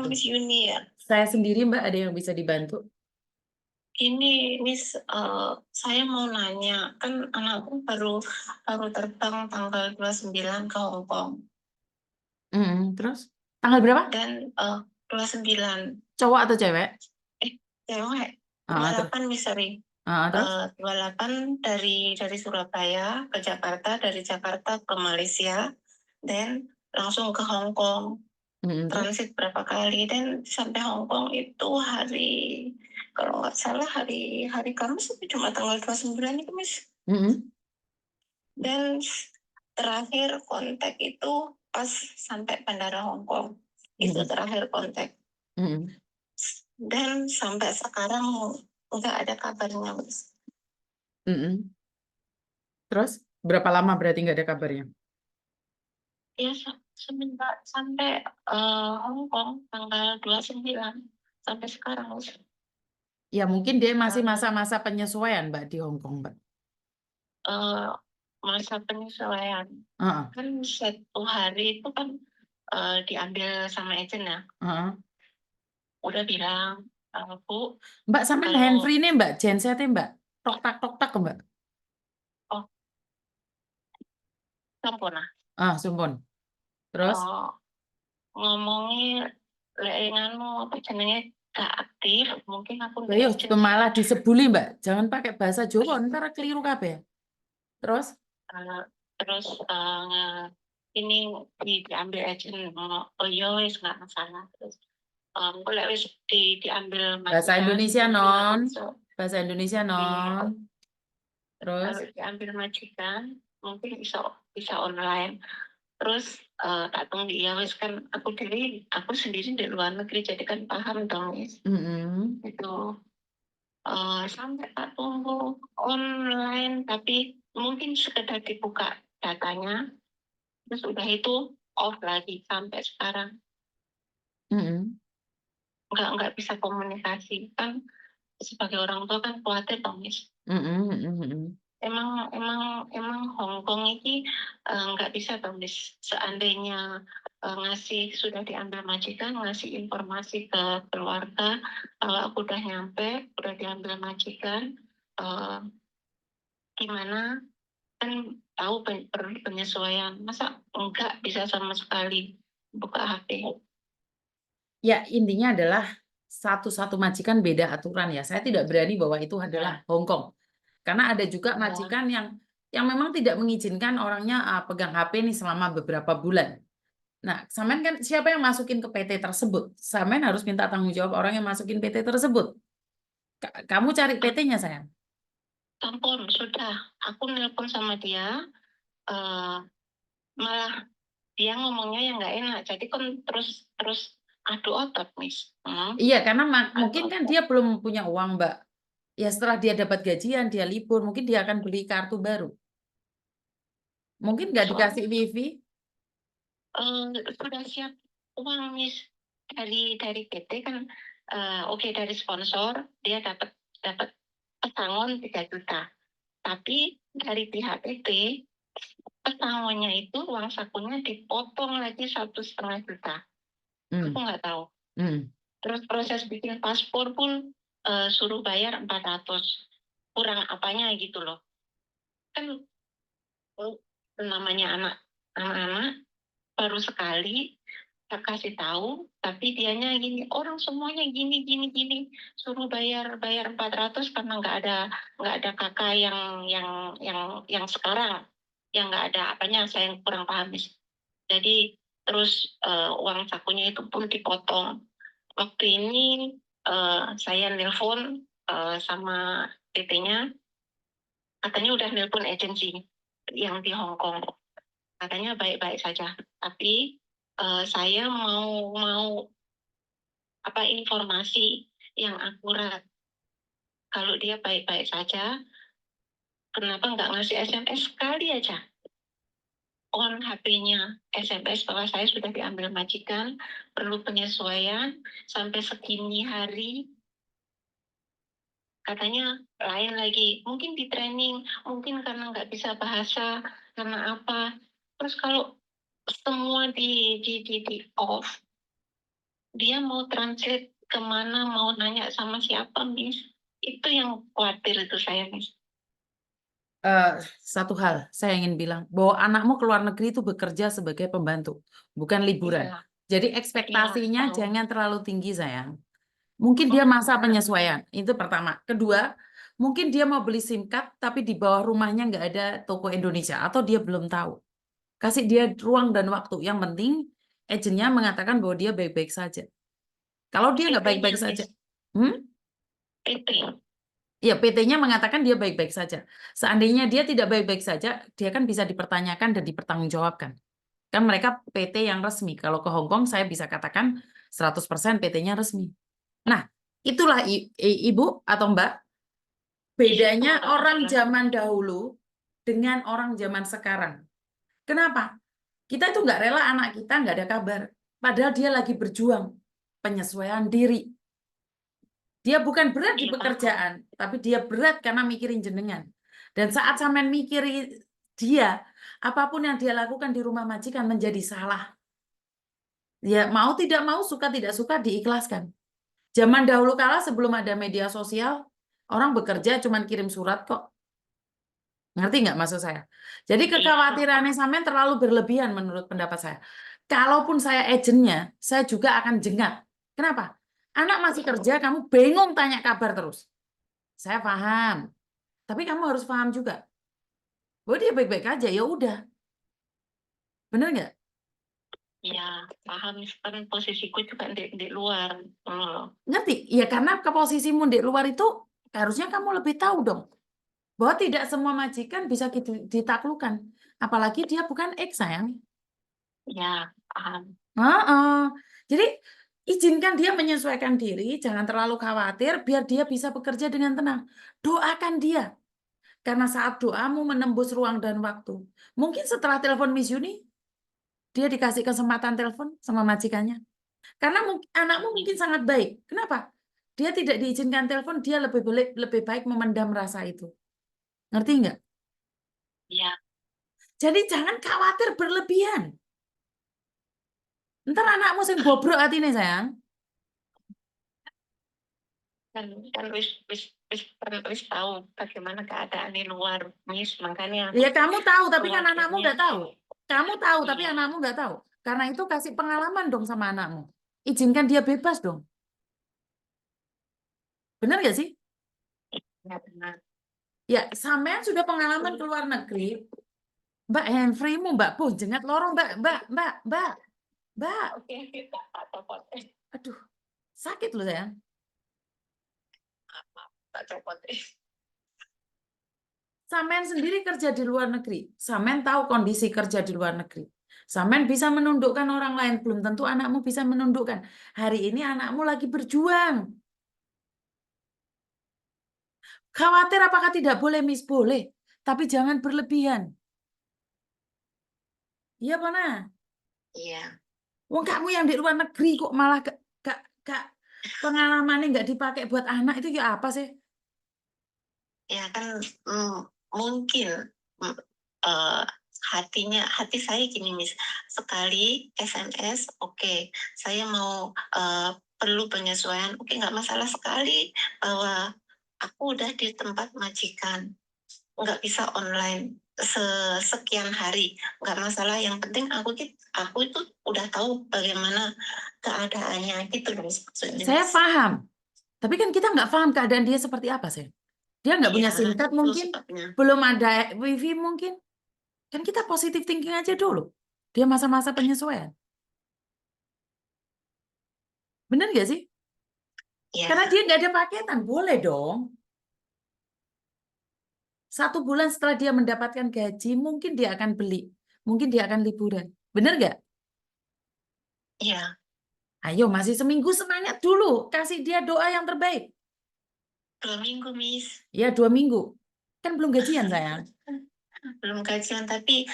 dibantu? Miss Yuni ya? Saya sendiri Mbak, ada yang bisa dibantu? Ini Miss, saya mau nanya, kan anakku baru terbang tanggal 29 ke Hong Kong. Terus tanggal berapa? Dan 29. Cowok atau cewek? Cewek. Terus? 28 Miss, sorry. Terus? 28 dari Surabaya ke Jakarta, dari Jakarta ke Malaysia, dan langsung ke Hong Kong. Terus? Transit berapa kali, dan sampai Hong Kong itu hari, kalau nggak salah hari Kamis itu cuma tanggal 29 itu Miss. Dan terakhir kontak itu pas sampai bandara Hong Kong. Itu terakhir kontak. Dan sampai sekarang nggak ada kabarnya Miss. Terus berapa lama berarti nggak ada kabarnya? Ya semenjak sampai Hong Kong tanggal 29 sampai sekarang Miss. Ya mungkin dia masih masa-masa penyesuaian Mbak di Hong Kong Mbak. Masa penyesuaian. Kan 1 hari itu kan diambil sama agent ya. Udah bilang, Bu, Mbak sampai handfree nih Mbak, gensetnya Mbak, tok tak Mbak. Sampun. Sumpun. Terus? Ngomongnya nganu apa jenenge gak aktif, mungkin aku Ayo, malah disebuli Mbak, jangan pakai bahasa Jawa, ntar keliru kabeh. Terus? Terus ini diambil agent, oh iya wis nggak masalah. Terus boleh wis diambil Bahasa majikan, Indonesia mungkin aku non. bisa. Bahasa Indonesia non. Terus? Kalau diambil majikan, mungkin bisa online. Terus tak tunggu ya wis, kan aku sendiri di luar negeri, jadi kan paham dong Miss. Itu sampai tak tunggu online, tapi mungkin sekedar dibuka datanya, terus udah itu off lagi sampai sekarang. Nggak bisa komunikasi, kan sebagai orang tua kan khawatir dong Miss. Emang Hong Kong ini nggak bisa dong Miss. Seandainya sudah diambil majikan, ngasih informasi ke keluarga kalau aku udah nyampe, udah diambil majikan, gimana, kan tahu perlu penyesuaian, masa enggak bisa sama sekali buka HP. Ya intinya adalah satu-satu majikan beda aturan ya. Saya tidak berani bahwa itu adalah Hong Kong. Karena ada juga majikan yang memang tidak mengizinkan orangnya pegang HP nih selama beberapa bulan. Nah, Samen kan siapa yang masukin ke PT tersebut? Samen harus minta tanggung jawab orang yang masukin PT tersebut. Kamu cari PT-nya sayang. Ampun, sudah. Aku nelpon sama dia, malah dia ngomongnya yang nggak enak. Jadi kan terus adu otot, Miss. Iya, karena mungkin kan dia belum punya uang, Mbak. Ya setelah dia dapat gajian, dia libur, mungkin dia akan beli kartu baru. Mungkin nggak dikasih wifi. Sudah siap uang Miss dari PT kan, oke, dari sponsor dia dapat pesangon 3 juta, tapi dari pihak PT pesangonnya itu uang sakunya dipotong lagi 1,5 juta. Aku nggak tahu. Terus proses bikin paspor pun suruh bayar 400, kurang apanya gitu loh. Kan namanya anak-anak baru sekali kasih tahu, tapi dianya gini, orang semuanya gini, suruh bayar 400 karena nggak ada kakak yang sekarang, yang nggak ada apanya, saya kurang paham. Jadi terus uang sakunya itu pun dipotong. Waktu ini saya nelpon sama PT-nya, katanya udah nelpon agensi yang di Hong Kong, katanya baik-baik saja, tapi saya mau informasi yang akurat. Kalau dia baik-baik saja, kenapa nggak ngasih SMS sekali aja? On HP-nya SMS bahwa saya sudah diambil majikan, perlu penyesuaian sampai segini hari. Katanya lain lagi, mungkin di training, mungkin karena nggak bisa bahasa, karena apa. Terus kalau semua di off, dia mau translate kemana, mau nanya sama siapa, Miss. Itu yang khawatir itu saya, Miss. Satu hal saya ingin bilang bahwa anakmu ke luar negeri itu bekerja sebagai pembantu, bukan liburan. Iya, Jadi iya, ekspektasinya tahu. jangan terlalu tinggi, sayang. Mungkin dia Oh, masa penyesuaian, itu pertama. Kedua, mungkin dia mau beli SIM card, tapi di bawah rumahnya nggak ada toko Indonesia, atau dia belum tahu. Kasih dia ruang dan waktu. Yang penting, agennya mengatakan bahwa dia baik-baik saja. Kalau dia nggak PT-nya, baik-baik saja, Miss. hmm? PT. Ya, PT-nya mengatakan dia baik-baik saja. Seandainya dia tidak baik-baik saja, dia kan bisa dipertanyakan dan dipertanggungjawabkan. Kan mereka PT yang resmi. Kalau ke Hong Kong, saya bisa katakan 100% PT-nya resmi. Nah, itulah Ibu atau Mbak, Di situ bedanya Mbak orang masalah. zaman dahulu dengan orang zaman sekarang. Kenapa? Kita itu nggak rela anak kita nggak ada kabar. Padahal dia lagi berjuang. Penyesuaian diri. Dia bukan berat di Iya, paham. pekerjaan, tapi dia berat karena mikirin jenengan. Dan saat sampean mikiri dia, apapun yang dia lakukan di rumah majikan menjadi salah. Ya mau tidak mau, suka tidak suka diikhlaskan. Zaman dahulu kala sebelum ada media sosial, orang bekerja cuman kirim surat kok. Ngerti nggak maksud saya? Jadi Iya, kekhawatirannya sampean terlalu berlebihan menurut pendapat saya. Kalaupun saya agennya, saya juga akan jengak. Kenapa? Anak masih kerja, kamu bingung tanya kabar terus. Saya paham. Tapi kamu harus paham juga. Bahwa dia baik-baik aja, ya udah. Bener nggak? iya, paham. Miss. Kan posisiku juga di luar. Oh, Ngerti? Ya karena ke posisimu di luar itu, harusnya kamu lebih tahu dong. Bahwa tidak semua majikan bisa ditaklukkan. Apalagi dia bukan X, sayang. iya, paham. Heeh. Jadi izinkan dia menyesuaikan diri, jangan terlalu khawatir, biar dia bisa bekerja dengan tenang. Doakan dia, karena saat doamu menembus ruang dan waktu. Mungkin setelah telepon Miss Yuni, dia dikasih kesempatan telepon sama majikannya. Karena anakmu mungkin sangat baik. Kenapa? Dia tidak diizinkan telepon, dia lebih baik memendam rasa itu. Ngerti nggak? Iya, Jadi jangan khawatir berlebihan. Ntar anakmu sing bobrok hati nih, sayang. kan kan wis tahu bagaimana keadaan di luar, Miss. Makanya Ya kamu tahu, tapi kan anakmu khawatirnya. nggak tahu. Kamu tahu, tapi Iya, anakmu nggak tahu. Karena itu kasih pengalaman dong sama anakmu. Izinkan dia bebas dong. Benar nggak sih? nggak benar. Ya, sampean sudah pengalaman ke luar negeri. Mbak, handfree-mu, Mbak. Puh, jengat lorong, Mbak. Mbak. Oke, kita copot. Aduh, sakit loh, sayang. Tak copot. Sampean sendiri kerja di luar negeri. Sampean tahu kondisi kerja di luar negeri. Sampean bisa menundukkan orang lain. Belum tentu anakmu bisa menundukkan. Hari ini anakmu lagi berjuang. Khawatir apakah tidak boleh, Miss? Boleh. Tapi jangan berlebihan. Iya, Pana. Iya, Wong kamu yang di luar negeri kok malah gak pengalamannya nggak dipakai buat anak itu ya apa sih? ya kan, mm, mungkin, mm, eh, hati saya gini, Miss. Sekali SMS, oke, saya mau, perlu penyesuaian, oke, nggak masalah. Sekali bahwa aku udah di tempat majikan, nggak bisa online sekian hari, nggak masalah. Yang penting aku itu udah tahu bagaimana keadaannya gitu loh, maksudnya, Saya Miss. paham. Tapi kan kita nggak paham keadaan dia seperti apa sih. Dia nggak Iya, punya SIM card itu mungkin, sebabnya. belum ada WiFi mungkin. Kan kita positif thinking aja dulu. Dia masa-masa penyesuaian. Bener nggak sih? Karena Ya, dia nggak ada paketan. Boleh dong. 1 bulan setelah dia mendapatkan gaji, mungkin dia akan beli. Mungkin dia akan liburan. Bener nggak? ya, Ayo, masih seminggu semangat dulu. Kasih dia doa yang terbaik. 2 minggu, Miss. Ya, 2 minggu. Kan belum gajian, sayang. Belum gajian, tapi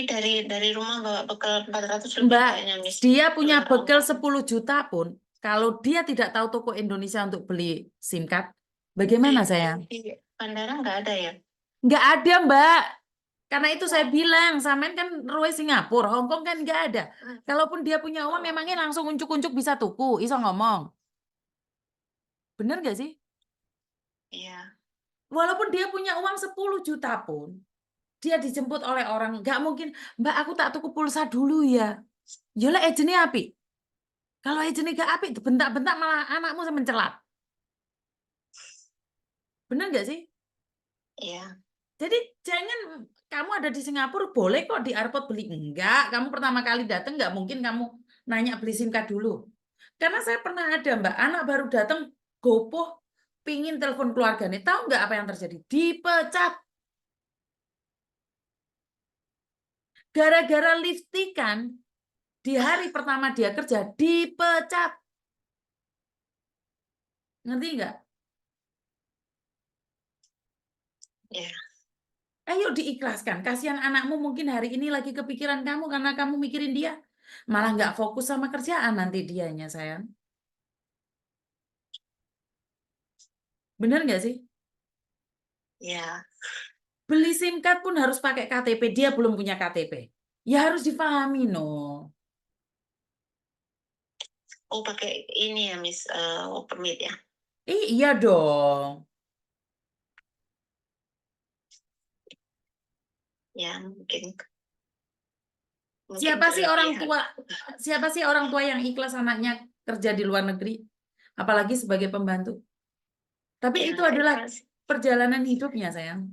dari rumah bawa bekal 400 lebih Mbak, kayaknya, Miss. dia punya Luar bekal ongkos. 10 juta pun, kalau dia tidak tahu toko Indonesia untuk beli SIM card, Di, bagaimana, sayang? di bandara nggak ada ya? Nggak ada, Mbak. Karena itu saya bilang, sampean kan ruwe Singapura, Hong Kong kan nggak ada. Kalaupun dia punya uang, memangnya langsung uncuk-uncuk bisa tuku, iso ngomong. Bener nggak sih? Iya. Walaupun dia punya uang 10 juta pun, dia dijemput oleh orang, nggak mungkin, Mbak aku tak tuku pulsa dulu ya. Ya lah ejene api. Kalau ejene gak api, bentak-bentak malah anakmu mencelat. Bener nggak sih? Iya. Jadi jangan kamu ada di Singapura boleh kok di airport beli. Enggak, kamu pertama kali datang nggak mungkin kamu nanya beli SIM card dulu. Karena saya pernah ada Mbak, anak baru datang gopoh pingin telepon keluarganya. Tahu nggak apa yang terjadi? Dipecat. Gara-gara liftikan di hari pertama dia kerja dipecat. Ngerti nggak? Iya. Ayo diikhlaskan. Kasihan anakmu mungkin hari ini lagi kepikiran kamu karena kamu mikirin dia. Malah nggak fokus sama kerjaan nanti dianya, sayang. Bener nggak sih? Iya. Beli SIM card pun harus pakai KTP. Dia belum punya KTP. Ya harus dipahami, no. Oh, pakai ini ya, Miss, work permit ya. Iya dong. Ya, mungkin Siapa sih orang berlebihan. tua? Siapa sih orang tua yang ikhlas anaknya kerja di luar negeri? Apalagi sebagai pembantu. Tapi Ya, itu adalah ikhlas. perjalanan hidupnya, sayang.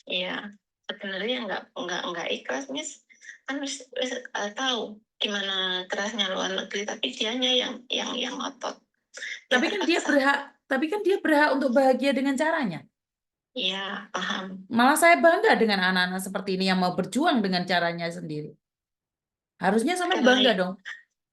Iya, sebenarnya nggak ikhlas, Miss. Kan tahu gimana kerasnya luar negeri, tapi dianya yang ngotot. Dia Tapi kan dia terpaksa. berhak, tapi kan dia berhak untuk bahagia dengan caranya. Iya, paham. Malah saya bangga dengan anak-anak seperti ini yang mau berjuang dengan caranya sendiri. Harusnya sampean Karena bangga dong.